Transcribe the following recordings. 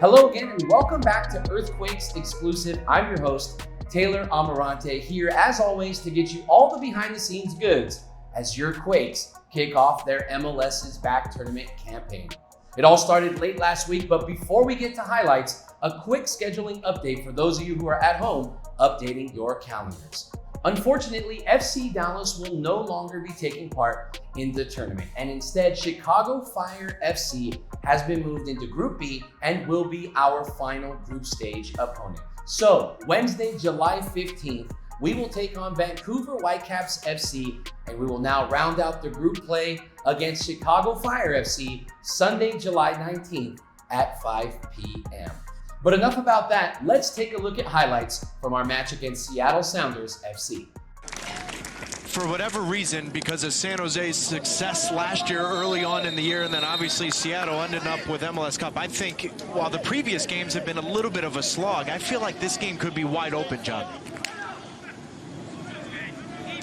Hello again and welcome back to Earthquakes Exclusive. I'm your host, Taylor Amarante, here as always to get you all the behind the scenes goods as your Quakes kick off their MLS's back tournament campaign. It all started late last week, but before we get to highlights, a quick scheduling update for those of you who are at home updating your calendars. Unfortunately, FC Dallas will no longer be taking part in the tournament, and instead Chicago Fire FC has been moved into Group B and will be our final group stage opponent. So Wednesday, July 15th, we will take on Vancouver Whitecaps FC, and we will now round out the group play against Chicago Fire FC Sunday, July 19th at 5 p.m. But enough about that, let's take a look at highlights from our match against Seattle Sounders FC. For whatever reason, because of San Jose's success last year early on in the year, and then obviously Seattle ended up with MLS Cup, I think while the previous games have been a little bit of a slog, I feel like this game could be wide open, John.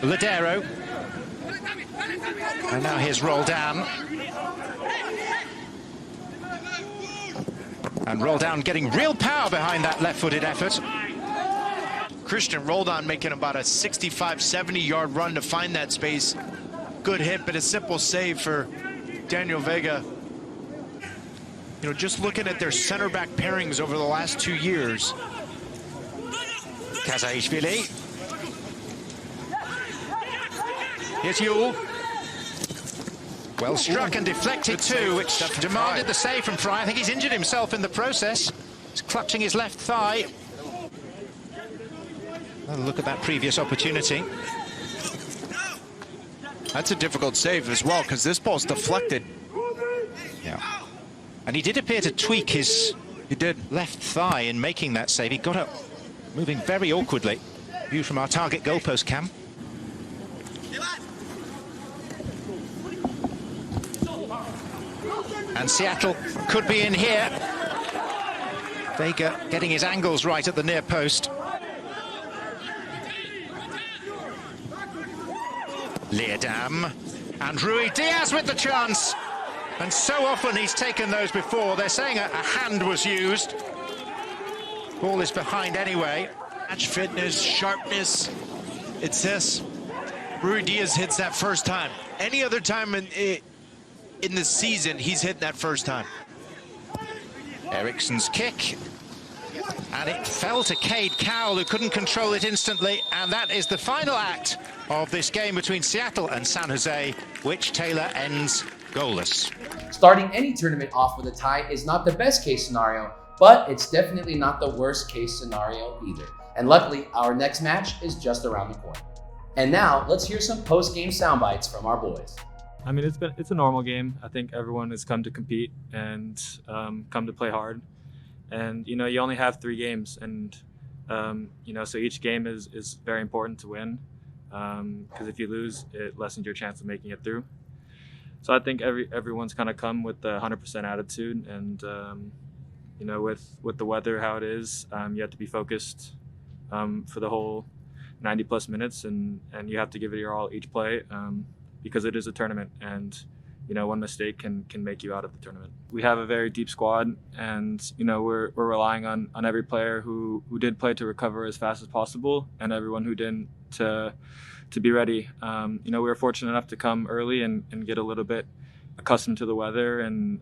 Ladero. And now here's Roldan. And Roldan getting real power behind that left-footed effort. Christian Roldan making about a 65, 70-yard run to find that space. Good hit, but a simple save for Daniel Vega. You know, just looking at their center back pairings over the last 2 years. Kazaishvili. Here's Yule. Well struck and deflected too, which demanded the save from Fry. I think he's injured himself in the process. He's clutching his left thigh. Another look at that previous opportunity. That's a difficult save as well, because this ball's deflected. Yeah. And he did appear to tweak his left thigh in making that save. He got up moving very awkwardly. View from our target goalpost cam. And Seattle could be in here. Vega getting his angles right at the near post. Leerdam. And Rui Diaz with the chance. And so often he's taken those before. They're saying a hand was used. Ball is behind anyway. Match fitness, sharpness. It's this. Rui Diaz hits that first time. Any other time in the season, he's hit that first time. Eriksson's kick. And it fell to Cade Cowell, who couldn't control it instantly. And that is the final act of this game between Seattle and San Jose, which Taylor ends goalless. Starting any tournament off with a tie is not the best case scenario, but it's definitely not the worst case scenario either. And luckily, our next match is just around the corner. And now, let's hear some post-game sound bites from our boys. I mean, it's a normal game. I think everyone has come to compete and come to play hard. And, you know, you only have 3 games. And, you know, so each game is very important to win. Because if you lose, it lessens your chance of making it through. So I think everyone's kind of come with the 100% attitude. And, you know, with the weather, how it is, you have to be focused for the whole 90-plus minutes. And you have to give it your all each play. Because it is a tournament, and you know, one mistake can make you out of the tournament. We have a very deep squad, and you know, we're relying on every player who did play to recover as fast as possible, and everyone who didn't to be ready. You know, we were fortunate enough to come early and get a little bit accustomed to the weather and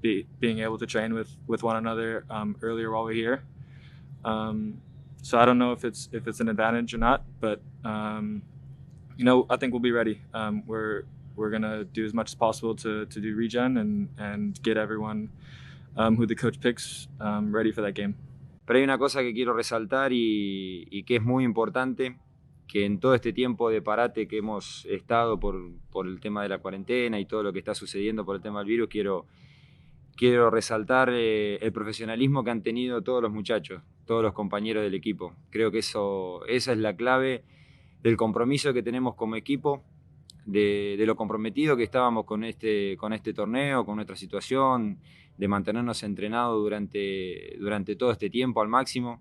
being able to train with one another earlier while we're here. So I don't know if it's an advantage or not, but you know, I think we'll be ready. We're gonna do as much as possible to do regen and get everyone who the coach picks ready for that game. Pero hay una cosa que quiero resaltar y que es muy importante, que en todo este tiempo de parate que hemos estado por el tema de la cuarentena y todo lo que está sucediendo por el tema del virus, quiero resaltar el profesionalismo que han tenido todos los muchachos, todos los compañeros del equipo. Creo que esa es la clave del compromiso que tenemos como equipo, de lo comprometido que estábamos con este torneo, con nuestra situación, de mantenernos entrenados durante todo este tiempo al máximo.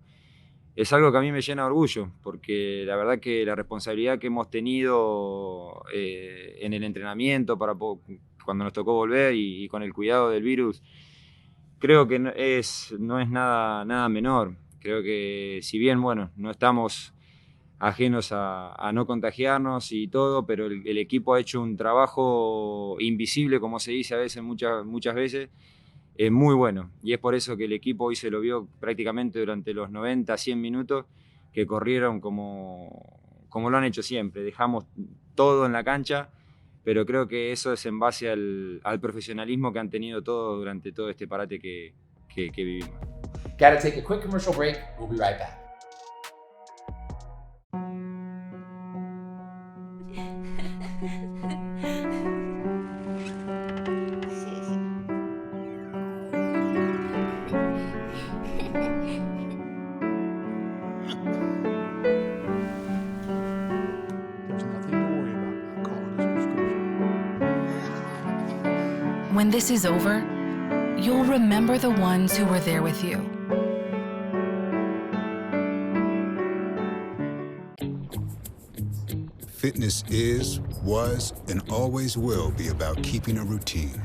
Es algo que a mí me llena de orgullo, porque la verdad que la responsabilidad que hemos tenido en el entrenamiento cuando nos tocó volver y con el cuidado del virus, creo que no es nada menor. Creo que si bien, bueno, no estamos ajenos a no contagiarnos y todo, pero el equipo ha hecho un trabajo invisible, como se dice a veces, muchas veces, muy bueno. Y es por eso que el equipo hoy se lo vio prácticamente durante los 90, 100 minutos, que corrieron como lo han hecho siempre. Dejamos todo en la cancha, pero creo que eso es en base al profesionalismo que han tenido todos durante todo este parate que vivimos. Gotta take a quick commercial break. We'll be right back. When this is over, you'll remember the ones who were there with you. Fitness is, was, and always will be about keeping a routine.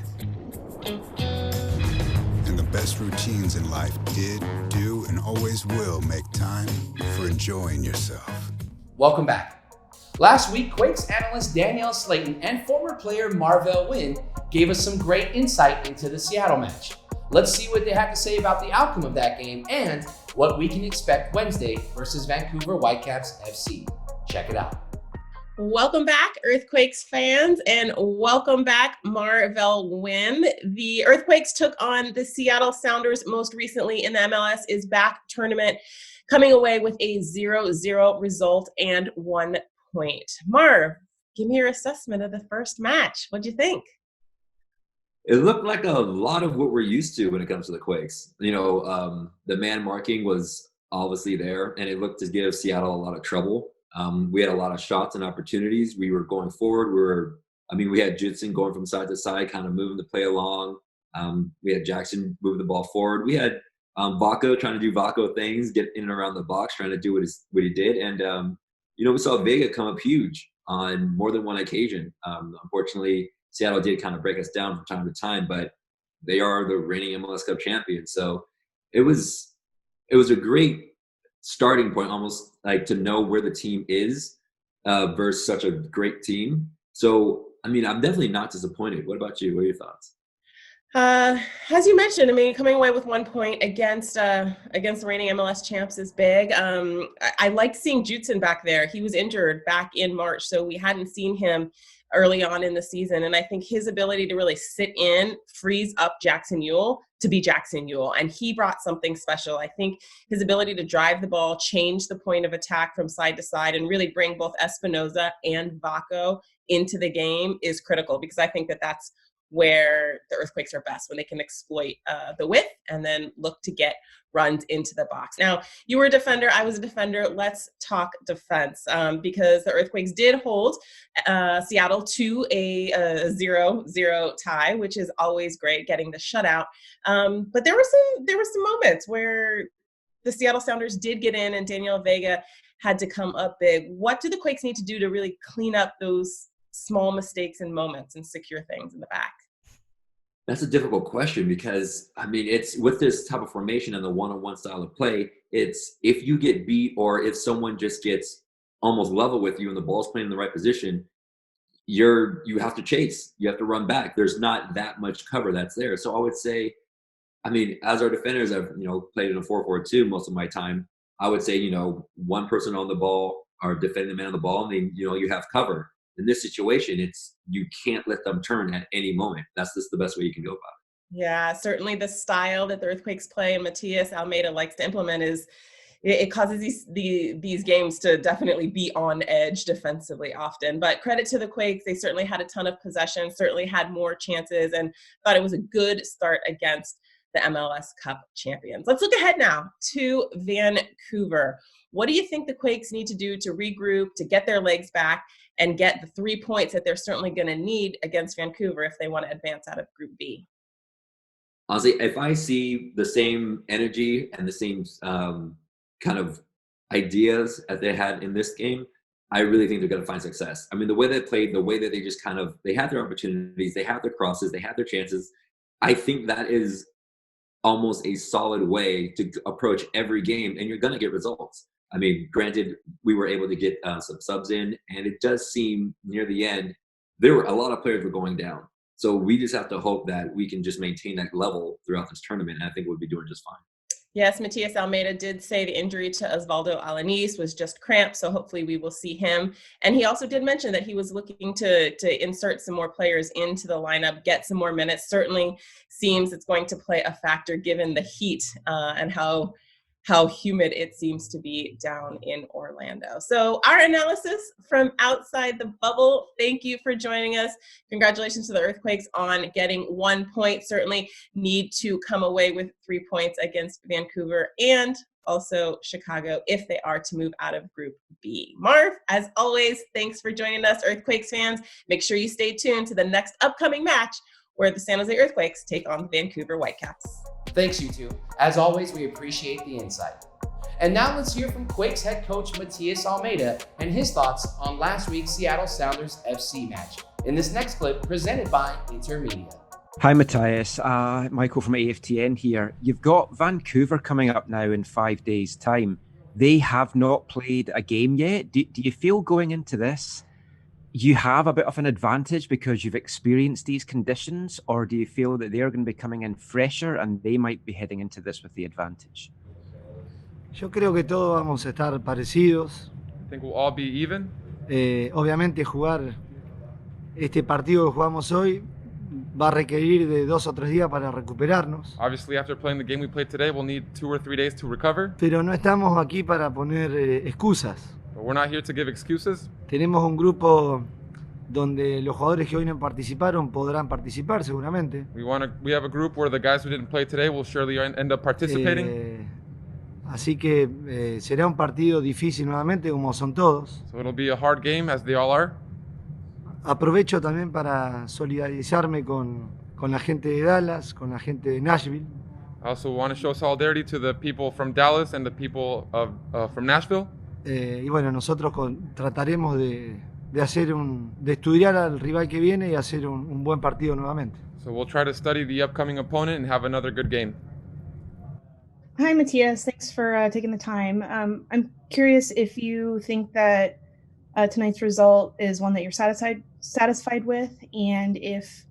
And the best routines in life did, do, and always will make time for enjoying yourself. Welcome back. Last week, Quakes analyst Danielle Slayton and former player Marvell Wynn gave us some great insight into the Seattle match. Let's see what they had to say about the outcome of that game and what we can expect Wednesday versus Vancouver Whitecaps FC. Check it out. Welcome back, Earthquakes fans, and welcome back, Marvell Wynn. The Earthquakes took on the Seattle Sounders most recently in the MLS is Back tournament, coming away with a 0-0 result and 1 point. Marv, give me your assessment of the first match. What'd you think? It looked like a lot of what we're used to when it comes to the Quakes. The man marking was obviously there, and it looked to give Seattle a lot of trouble. We had a lot of shots and opportunities. We were going forward. We had Judson going from side to side, kind of moving the play along. We had Jackson move the ball forward. We had Vaco trying to do Vaco things, get in and around the box, trying to do what he did. And, we saw Vega come up huge on more than one occasion. Unfortunately, Seattle did kind of break us down from time to time, but they are the reigning MLS Cup champions. So it was a great starting point, almost like to know where the team is versus such a great team. So, I'm definitely not disappointed. What about you? What are your thoughts? As you mentioned, coming away with 1 point against the reigning MLS champs is big. I liked seeing Judson back there. He was injured back in March, so we hadn't seen him early on in the season. And I think his ability to really sit in frees up Jackson Ewell to be Jackson Ewell. And he brought something special. I think his ability to drive the ball, change the point of attack from side to side, and really bring both Espinoza and Vaco into the game is critical, because I think that that's where the Earthquakes are best, when they can exploit the width and then look to get runs into the box. Now, you were a defender, I was a defender. Let's talk defense, because the Earthquakes did hold Seattle to a 0-0 tie, which is always great, getting the shutout. But there were some moments where the Seattle Sounders did get in and Daniel Vega had to come up big. What do the Quakes need to do to really clean up those small mistakes and moments and secure things in the back? That's a difficult question, because it's with this type of formation and the one-on-one style of play, it's if you get beat or if someone just gets almost level with you and the ball's playing in the right position, you have to chase, you have to run back. There's not that much cover that's there. So I would say, as our defenders, I've played in a 4-4-2 most of my time. I would say one person on the ball or defending the man on the ball, and then you have cover. In this situation, you can't let them turn at any moment. That's just the best way you can go about it. Yeah, certainly the style that the Earthquakes play and Matias Almeida likes to implement is it causes these games to definitely be on edge defensively often. But credit to the Quakes, they certainly had a ton of possession, certainly had more chances, and thought it was a good start against the MLS Cup champions. Let's look ahead now to Vancouver. What do you think the Quakes need to do to regroup, to get their legs back, and get the 3 points that they're certainly going to need against Vancouver if they want to advance out of Group B? Honestly, if I see the same energy and the same kind of ideas that they had in this game, I really think they're going to find success. The way they played, the way that they just they had their opportunities, they had their crosses, they had their chances. I think that is almost a solid way to approach every game, and you're going to get results. I mean, granted, we were able to get some subs in, and it does seem near the end, there were a lot of players were going down. So we just have to hope that we can just maintain that level throughout this tournament, and I think we'll be doing just fine. Yes, Matias Almeida did say the injury to Osvaldo Alanis was just cramp, so hopefully we will see him. And he also did mention that he was looking to insert some more players into the lineup, get some more minutes. Certainly seems it's going to play a factor given the heat and how humid it seems to be down in Orlando. So our analysis from outside the bubble. Thank you for joining us. Congratulations to the Earthquakes on getting 1 point. Certainly need to come away with 3 points against Vancouver and also Chicago if they are to move out of Group B. Marv, as always, thanks for joining us, Earthquakes fans. Make sure you stay tuned to the next upcoming match where the San Jose Earthquakes take on the Vancouver Whitecaps. Thanks, you two. As always, we appreciate the insight. And now let's hear from Quakes head coach Matias Almeida and his thoughts on last week's Seattle Sounders FC match in this next clip presented by Intermedia. Hi, Matthias. Michael from AFTN here. You've got Vancouver coming up now in 5 days' time. They have not played a game yet. Do you feel going into this you have a bit of an advantage because you've experienced these conditions, or do you feel that they're going to be coming in fresher and they might be heading into this with the advantage? Yo creo que todos vamos a estar parecidos. I think we'll all be even. Obviamente jugar este partido que jugamos hoy va a requerir de 2 o 3 días para recuperarnos. Obviously, after playing the game we played today, we'll need 2 or 3 days to recover. Pero no estamos aquí para poner excusas. But we're not here to give excuses. Tenemos un grupo donde los jugadores que hoy no participaron podrán participar seguramente. We have a group where the guys who didn't play today will surely end up participating. Así que será un partido difícil nuevamente, como son todos. So it'll be a hard game, as they all are. Aprovecho también para solidarizarme con la gente de Dallas, con la gente de Nashville. I also want to show solidarity to the people from Dallas and the people from Nashville. Y bueno, nosotros trataremos de estudiar al rival que viene y hacer un buen partido nuevamente. So we'll try to study the upcoming opponent and have another good game. Hi, Matias. Thanks for taking the time. I'm curious if you think that tonight's result is one that you're satisfied with, and if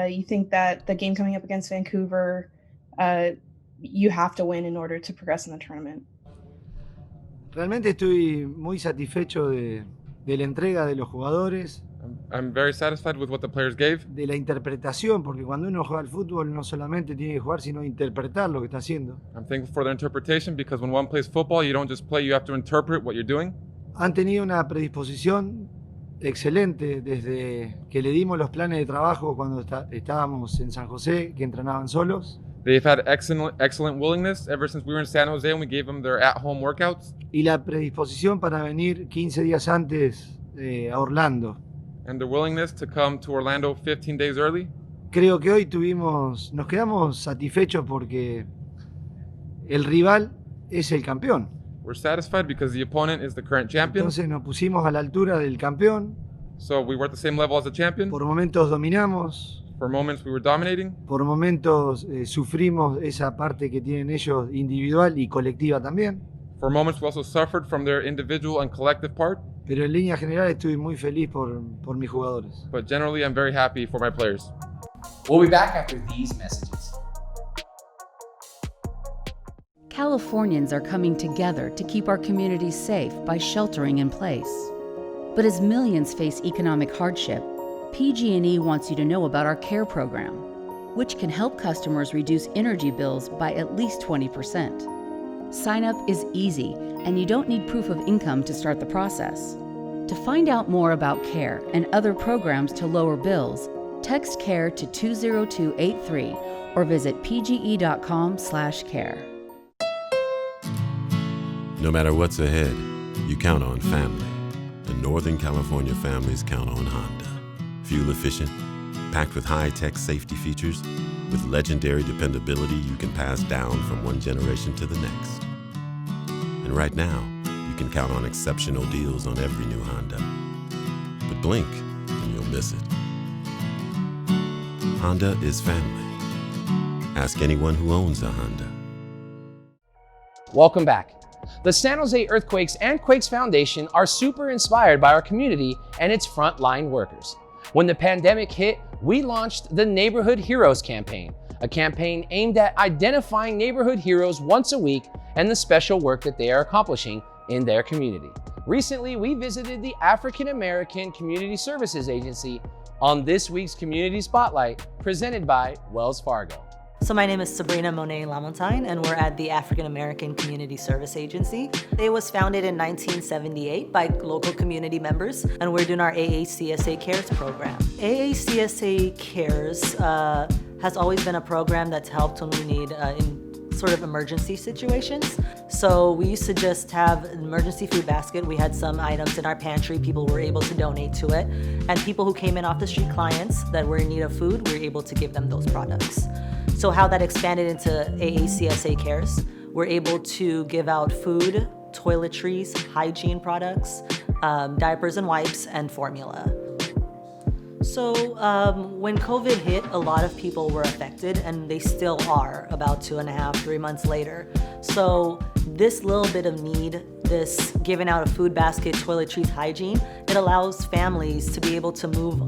you think that the game coming up against Vancouver, you have to win in order to progress in the tournament. Realmente estoy muy satisfecho de la entrega de los jugadores. I'm very satisfied with what the players gave. De la interpretación, porque cuando uno juega al fútbol no solamente tiene que jugar, sino interpretar lo que está haciendo. I'm thankful for their interpretation, because when one plays football, you don't just play, you have to interpret what you're doing. Han tenido una predisposición excelente desde que le dimos los planes de trabajo cuando estábamos en San José, que entrenaban solos. They've had excellent willingness ever since we were in San Jose and we gave them their at-home workouts. Y la predisposición para venir 15 días antes a Orlando. And the willingness to come to Orlando 15 days early. Creo que hoy nos quedamos satisfechos porque el rival es el campeón. We're satisfied because the opponent is the current champion. Entonces nos pusimos a la altura del campeón. So we were at the same level as the champion. Por momentos dominamos. For moments we were dominating. Por momentos sufrimos esa parte que tienen ellos individual y colectiva también. For moments we also suffered from their individual and collective part. Pero en línea general estoy muy feliz por mis jugadores. But generally I'm very happy for my players. We'll be back after these messages. Californians are coming together to keep our communities safe by sheltering in place. But as millions face economic hardship, PG&E wants you to know about our CARE program, which can help customers reduce energy bills by at least 20%. Sign up is easy, and you don't need proof of income to start the process. To find out more about CARE and other programs to lower bills, text CARE to 20283 or visit pge.com/care. No matter what's ahead, you count on family. And Northern California families count on Honda. Fuel efficient, packed with high-tech safety features, with legendary dependability you can pass down from one generation to the next. And right now, you can count on exceptional deals on every new Honda. But blink, and you'll miss it. Honda is family. Ask anyone who owns a Honda. Welcome back. The San Jose Earthquakes and Quakes Foundation are super inspired by our community and its frontline workers. When the pandemic hit, we launched the Neighborhood Heroes campaign, a campaign aimed at identifying neighborhood heroes once a week and the special work that they are accomplishing in their community. Recently, we visited the African American Community Services Agency on this week's Community Spotlight, presented by Wells Fargo. So my name is Sabrina Monet Lamontine, and we're at the African American Community Service Agency. It was founded in 1978 by local community members, and we're doing our AACSA Cares program. AACSA Cares has always been a program that's helped when we need in sort of emergency situations. So we used to just have an emergency food basket. We had some items in our pantry, people were able to donate to it. And people who came in off the street, clients that were in need of food, we were able to give them those products. So how that expanded into AACSA Cares, we're able to give out food, toiletries, hygiene products, diapers and wipes, and formula. So when COVID hit, a lot of people were affected, and they still are about 2.5, 3 months later. So this little bit of need, this giving out a food basket, toiletries, hygiene, it allows families to be able to move,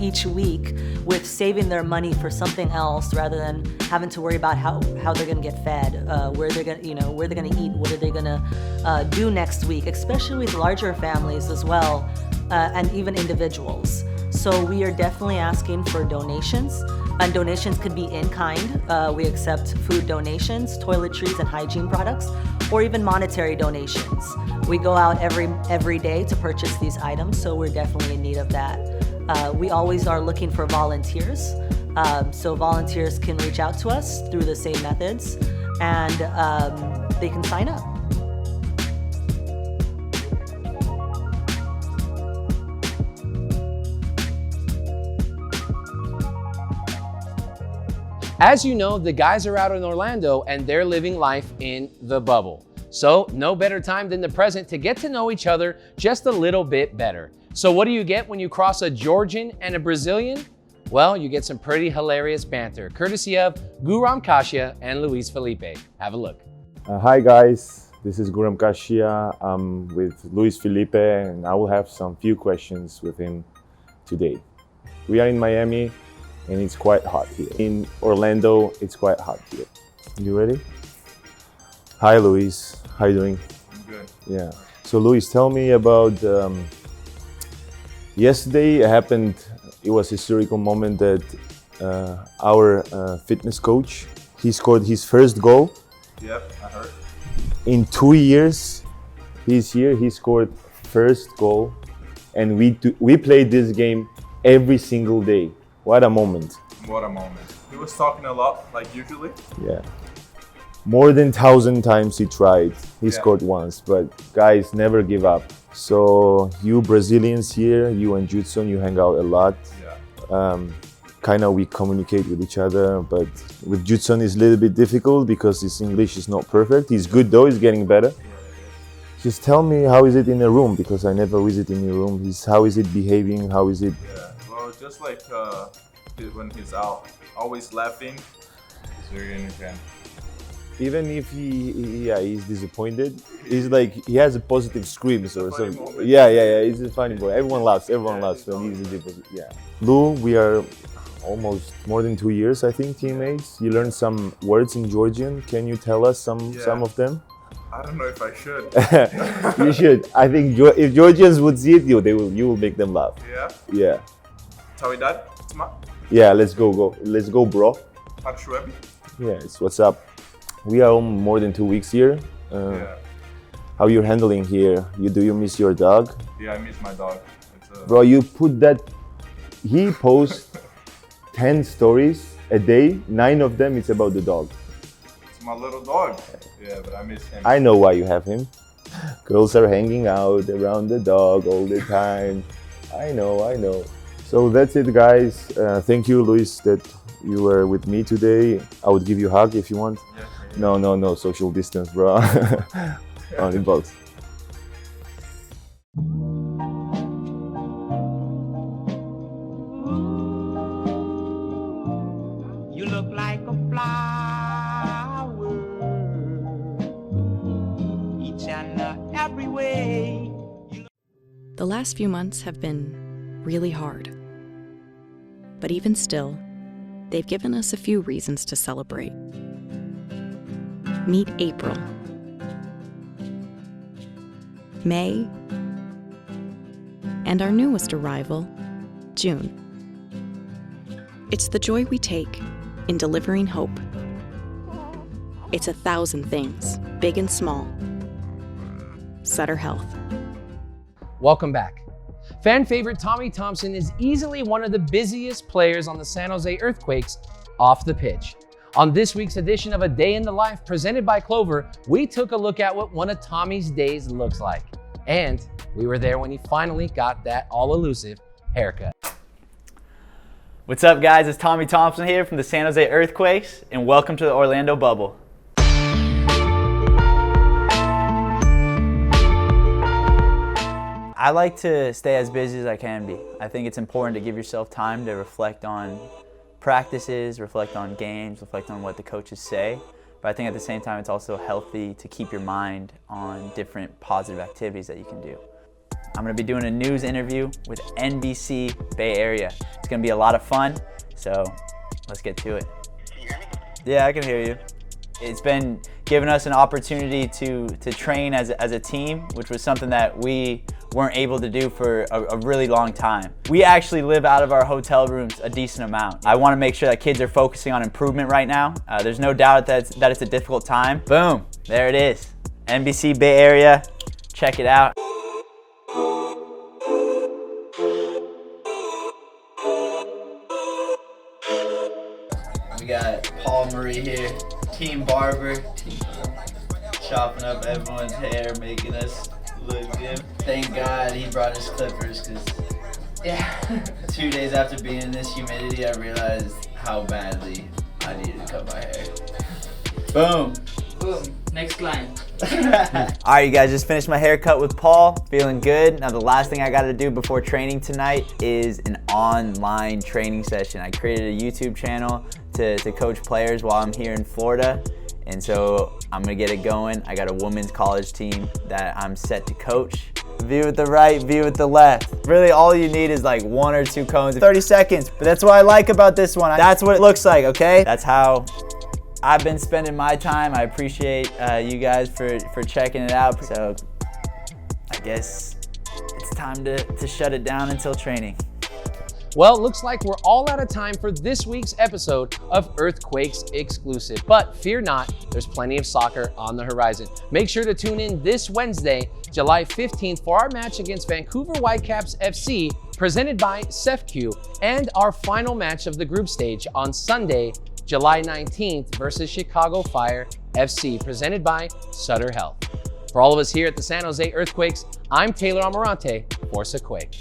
each week with saving their money for something else rather than having to worry about how they're going to get fed, where they're going to eat, what are they going to do next week, especially with larger families as well, and even individuals. So we are definitely asking for donations, and donations could be in kind. We accept food donations, toiletries and hygiene products, or even monetary donations. We go out every day to purchase these items, so we're definitely in need of that. We always are looking for volunteers, so volunteers can reach out to us through the same methods, and they can sign up. As you know, the guys are out in Orlando and they're living life in the bubble. So no better time than the present to get to know each other just a little bit better. So what do you get when you cross a Georgian and a Brazilian? Well, you get some pretty hilarious banter, courtesy of Guram Kasia and Luis Felipe. Have a look. Hi guys, this is Guram Kasia. I'm with Luis Felipe, and I will have some few questions with him today. We are in Miami, and it's quite hot here. In Orlando, it's quite hot here. You ready? Hi, Luis. How you doing? I'm good. Yeah. So, Luis, tell me about yesterday. It was a historical moment that our fitness coach, he scored his first goal. Yep, I heard. In 2 years, he's here. He scored first goal, and we played this game every single day. What a moment. What a moment. He was talking a lot, like usually. Yeah. More than 1,000 times he tried. He scored once, but guys, never give up. So you Brazilians here, you and Judson, you hang out a lot. Yeah. Kind of we communicate with each other, but with Judson it's a little bit difficult because his English is not perfect. He's good though, he's getting better. Just tell me, how is it in the room? Because I never visit in your room. How is it behaving? How is it? Yeah. Well, just like when he's out, always laughing. He's very energetic. Even if he's disappointed, he's like, he has a positive screams or something. Moment. Yeah, he's a funny boy. Everyone laughs when he's a different. Yeah. Lou, we are almost more than 2 years, I think, teammates. You learned some words in Georgian. Can you tell us some of them? I don't know if I should. You should. I think if Georgians would see it, you will make them laugh. Yeah? Yeah. Tawidat? Yeah, let's go. Let's go, bro. Pakshuebi? Yes, what's up? We are more than 2 weeks here. How you handling here? Do you miss your dog? Yeah, I miss my dog. Bro, you put that. He posts 10 stories a day. 9 of them is about the dog. It's my little dog. Yeah, but I miss him. I know why you have him. Girls are hanging out around the dog all the time. I know. So that's it, guys. Thank you, Luis, that you were with me today. I would give you a hug if you want. Yeah. No, social distance, bro. Only box. You look like a fly The last few months have been really hard. But even still, they've given us a few reasons to celebrate. Meet April, May, and our newest arrival, June. It's the joy we take in delivering hope. It's 1,000 things, big and small. Sutter Health. Welcome back. Fan favorite Tommy Thompson is easily one of the busiest players on the San Jose Earthquakes off the pitch. On this week's edition of A Day in the Life presented by Clover, we took a look at what one of Tommy's days looks like. And we were there when he finally got that all-elusive haircut. What's up, guys? It's Tommy Thompson here from the San Jose Earthquakes, and welcome to the Orlando Bubble. I like to stay as busy as I can be. I think it's important to give yourself time to reflect on practices, reflect on games, reflect on what the coaches say. But I think at the same time, it's also healthy to keep your mind on different positive activities that you can do. I'm gonna be doing a news interview with NBC Bay Area. It's gonna be a lot of fun, so let's get to it. Can you hear me? Yeah, I can hear you. It's been giving us an opportunity to train as a team, which was something that we weren't able to do for a really long time. We actually live out of our hotel rooms a decent amount. I want to make sure that kids are focusing on improvement right now. There's no doubt that it's a difficult time. Boom, there it is. NBC Bay Area, check it out. We got Paul Marie here, Team Barber, chopping up everyone's hair, making us look good. Thank God he brought his clippers, because 2 days after being in this humidity, I realized how badly I needed to cut my hair. Boom. Boom. Next client. All right, you guys, just finished my haircut with Paul. Feeling good. Now the last thing I got to do before training tonight is an online training session. I created a YouTube channel to coach players while I'm here in Florida. And so I'm gonna get it going. I got a women's college team that I'm set to coach. View with the right, view with the left. Really all you need is like 1 or 2 cones, 30 seconds. But that's what I like about this one. That's what it looks like, okay? That's how I've been spending my time. I appreciate you guys for checking it out. So I guess it's time to shut it down until training. Well, looks like we're all out of time for this week's episode of Earthquakes Exclusive. But fear not, there's plenty of soccer on the horizon. Make sure to tune in this Wednesday, July 15th, for our match against Vancouver Whitecaps FC, presented by CEFQ, and our final match of the group stage on Sunday, July 19th, versus Chicago Fire FC, presented by Sutter Health. For all of us here at the San Jose Earthquakes, I'm Taylor Amarante, Forza Quake.